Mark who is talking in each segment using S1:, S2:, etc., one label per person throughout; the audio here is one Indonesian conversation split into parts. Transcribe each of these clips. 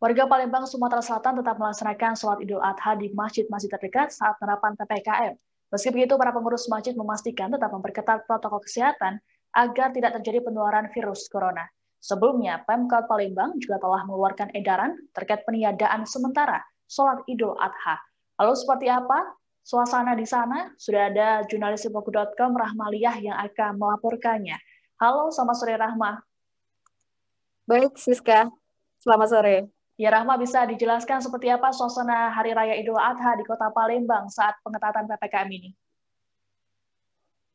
S1: Warga Palembang, Sumatera Selatan tetap melaksanakan sholat Idul Adha di masjid-masjid terdekat saat penerapan PPKM. Meski begitu, para pengurus masjid memastikan tetap memperketat protokol kesehatan agar tidak terjadi penularan virus corona. Sebelumnya, Pemkot Palembang juga telah mengeluarkan edaran terkait peniadaan sementara sholat Idul Adha. Lalu seperti apa suasana di sana? Sudah ada jurnalis Lipoku.com Rahmaliah yang akan melaporkannya. Halo, selamat sore Rahma.
S2: Baik, Siska. Selamat sore.
S1: Ya, Rahma, bisa dijelaskan seperti apa suasana Hari Raya Idul Adha di Kota Palembang saat pengetatan PPKM ini?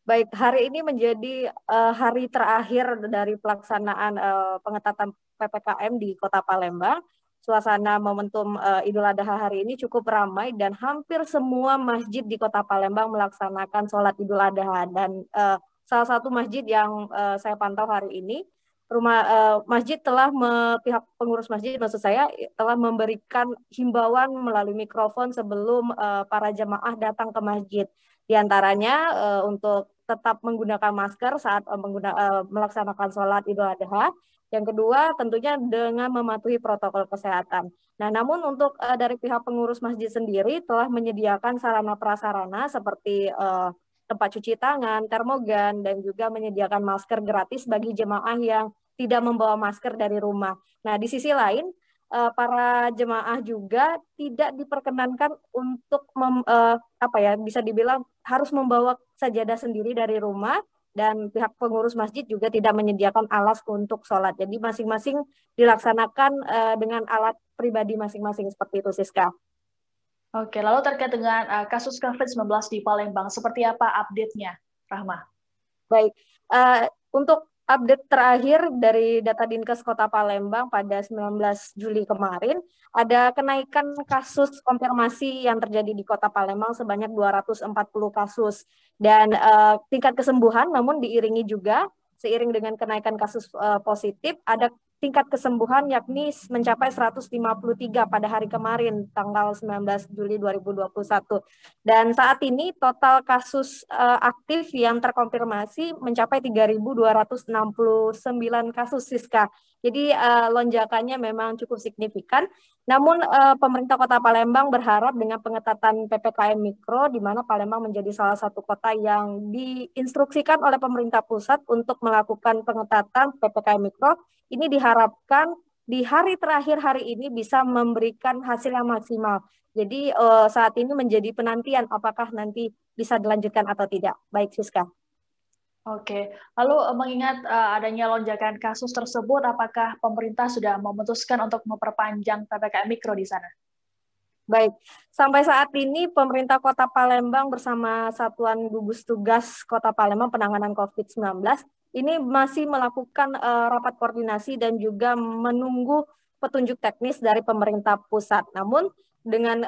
S2: Baik, hari ini menjadi hari terakhir dari pelaksanaan pengetatan PPKM di Kota Palembang. Suasana momentum Idul Adha hari ini cukup ramai dan hampir semua masjid di Kota Palembang melaksanakan sholat Idul Adha. Dan salah satu masjid yang saya pantau hari ini, masjid telah pihak pengurus masjid maksud saya telah memberikan himbauan melalui mikrofon sebelum para jemaah datang ke masjid. Di antaranya untuk tetap menggunakan masker saat melaksanakan sholat Idul Adha. Yang kedua, tentunya dengan mematuhi protokol kesehatan. Nah, namun untuk dari pihak pengurus masjid sendiri telah menyediakan sarana prasarana seperti tempat cuci tangan, termogan, dan juga menyediakan masker gratis bagi jemaah yang tidak membawa masker dari rumah. Nah, di sisi lain, para jemaah juga tidak diperkenankan untuk bisa dibilang harus membawa sajadah sendiri dari rumah, dan pihak pengurus masjid juga tidak menyediakan alas untuk sholat. Jadi masing-masing dilaksanakan dengan alat pribadi masing-masing seperti itu, Siska.
S1: Oke, lalu terkait dengan kasus COVID-19 di Palembang, seperti apa update-nya, Rahma?
S2: Baik, untuk update terakhir dari data Dinkes Kota Palembang pada 19 Juli kemarin, ada kenaikan kasus konfirmasi yang terjadi di Kota Palembang sebanyak 240 kasus. Dan tingkat kesembuhan namun diiringi juga seiring dengan kenaikan kasus positif, ada tingkat kesembuhan yakni mencapai 153 pada hari kemarin, tanggal 19 Juli 2021. Dan saat ini total kasus aktif yang terkonfirmasi mencapai 3.269 kasus, Siska. Jadi lonjakannya memang cukup signifikan. Namun pemerintah Kota Palembang berharap dengan pengetatan PPKM Mikro, di mana Palembang menjadi salah satu kota yang diinstruksikan oleh pemerintah pusat untuk melakukan pengetatan PPKM Mikro, ini diharapkan di hari terakhir hari ini bisa memberikan hasil yang maksimal. Jadi saat ini menjadi penantian apakah nanti bisa dilanjutkan atau tidak. Baik, Siska.
S1: Oke, lalu mengingat adanya lonjakan kasus tersebut, apakah pemerintah sudah memutuskan untuk memperpanjang PPKM Mikro di sana?
S2: Baik, sampai saat ini pemerintah Kota Palembang bersama Satuan Gugus Tugas Kota Palembang Penanganan COVID-19 ini masih melakukan rapat koordinasi dan juga menunggu petunjuk teknis dari pemerintah pusat. Namun dengan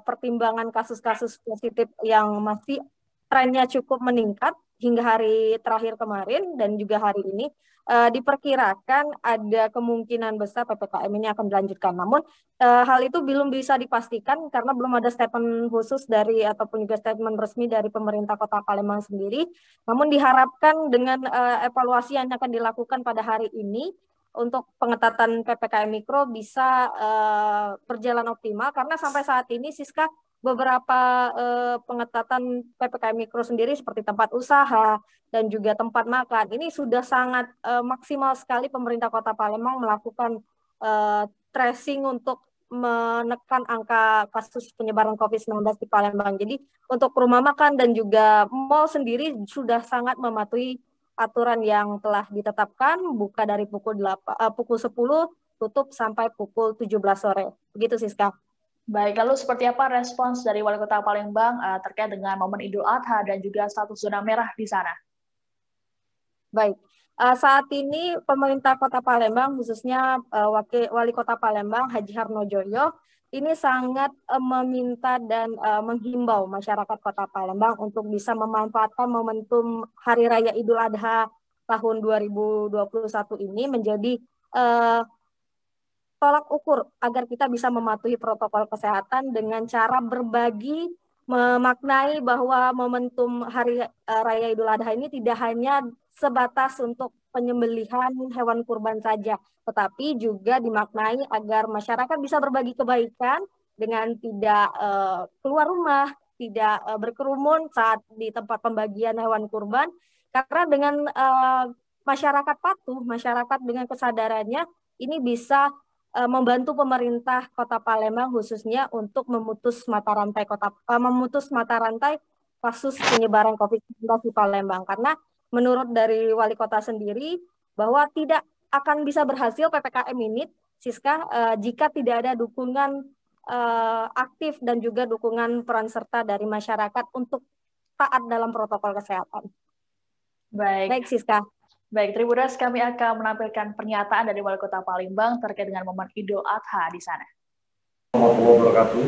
S2: pertimbangan kasus-kasus positif yang masih trennya cukup meningkat hingga hari terakhir kemarin dan juga hari ini, diperkirakan ada kemungkinan besar PPKM ini akan dilanjutkan. Namun hal itu belum bisa dipastikan karena belum ada statement khusus dari ataupun juga statement resmi dari pemerintah Kota Palembang sendiri. Namun diharapkan dengan evaluasi yang akan dilakukan pada hari ini untuk pengetatan PPKM Mikro bisa berjalan optimal, karena sampai saat ini, Siska, beberapa pengetatan PPKM Mikro sendiri seperti tempat usaha dan juga tempat makan ini sudah sangat maksimal sekali pemerintah Kota Palembang melakukan tracing untuk menekan angka kasus penyebaran COVID-19 di Palembang. Jadi untuk rumah makan dan juga mal sendiri sudah sangat mematuhi aturan yang telah ditetapkan, buka dari pukul 10, tutup sampai pukul 17 sore. Begitu, Siska.
S1: Baik, lalu seperti apa respons dari Wali Kota Palembang terkait dengan momen Idul Adha dan juga status zona merah di sana?
S2: Baik, saat ini pemerintah Kota Palembang, khususnya Wali Kota Palembang Haji Harnojoyo, ini sangat meminta dan menghimbau masyarakat Kota Palembang untuk bisa memanfaatkan momentum Hari Raya Idul Adha tahun 2021 ini menjadi tolak ukur agar kita bisa mematuhi protokol kesehatan dengan cara berbagi, memaknai bahwa momentum Hari Raya Idul Adha ini tidak hanya sebatas untuk penyembelihan hewan kurban saja, tetapi juga dimaknai agar masyarakat bisa berbagi kebaikan dengan tidak keluar rumah, tidak berkerumun saat di tempat pembagian hewan kurban, karena dengan masyarakat patuh, masyarakat dengan kesadarannya ini bisa membantu pemerintah Kota Palembang khususnya untuk memutus mata rantai kasus penyebaran COVID-19 di Palembang. Karena menurut dari wali kota sendiri bahwa tidak akan bisa berhasil PPKM ini, Siska, jika tidak ada dukungan aktif dan juga dukungan peran serta dari masyarakat untuk taat dalam protokol kesehatan. Baik, Siska.
S1: Baik, Tribunas, kami akan menampilkan pernyataan dari Wali Kota Palembang terkait dengan momen Idul Adha di sana.
S3: Assalamualaikum warahmatullahi wabarakatuh.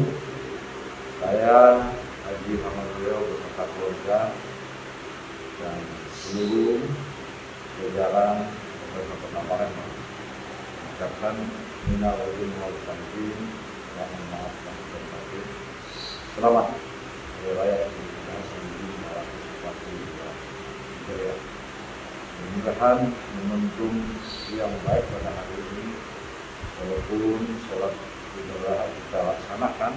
S3: Saya Haji Muhammad Beliau beserta keluarga dan seluruh jajaran Pemerintah Kota Palembang mengucapkan minal aidin wal faizin dan mohon maaf lahir dan batin. Selamat Hari Raya Idul Adha 1442. Mudah-mudahan momentum yang baik pada hari ini, walaupun sholat Idul Adha kita laksanakan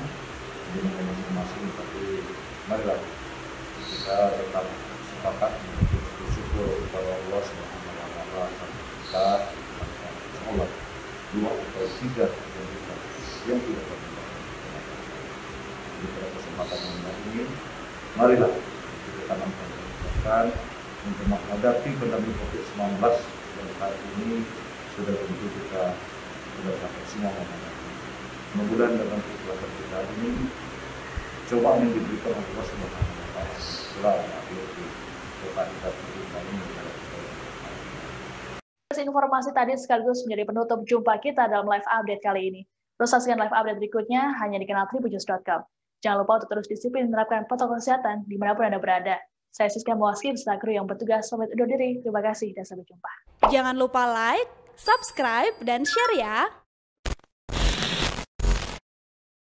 S3: di negara masing-masing, tapi marilah kita tetap sepakat untuk bersyukur kepada Allah Subhanahu wa Ta'ala kita sholat 2 atau 3 yang tidak terbuka. Di kesempatan yang ini, marilah kita tanamkan untuk menghadapi pandemi COVID-19 yang saat ini sudah tentu kita sudah sampai semua menghadapi. Mudah-mudahan dalam keikhlasan kita ini cobaan yang diberikan oleh Allah Subhanahu wa Ta'ala selalu akhir kita berikan ini.
S1: Informasi tadi sekaligus menjadi penutup jumpa kita dalam live update kali ini. Terus saksikan live update berikutnya hanya di kanal tribunnews.com. Jangan lupa untuk terus disiplin menerapkan protokol kesehatan dimanapun Anda berada. Saya Siska Muaski, beserta kru yang bertugas pamit undur diri. Terima kasih dan sampai jumpa.
S4: Jangan lupa like, subscribe, dan share ya.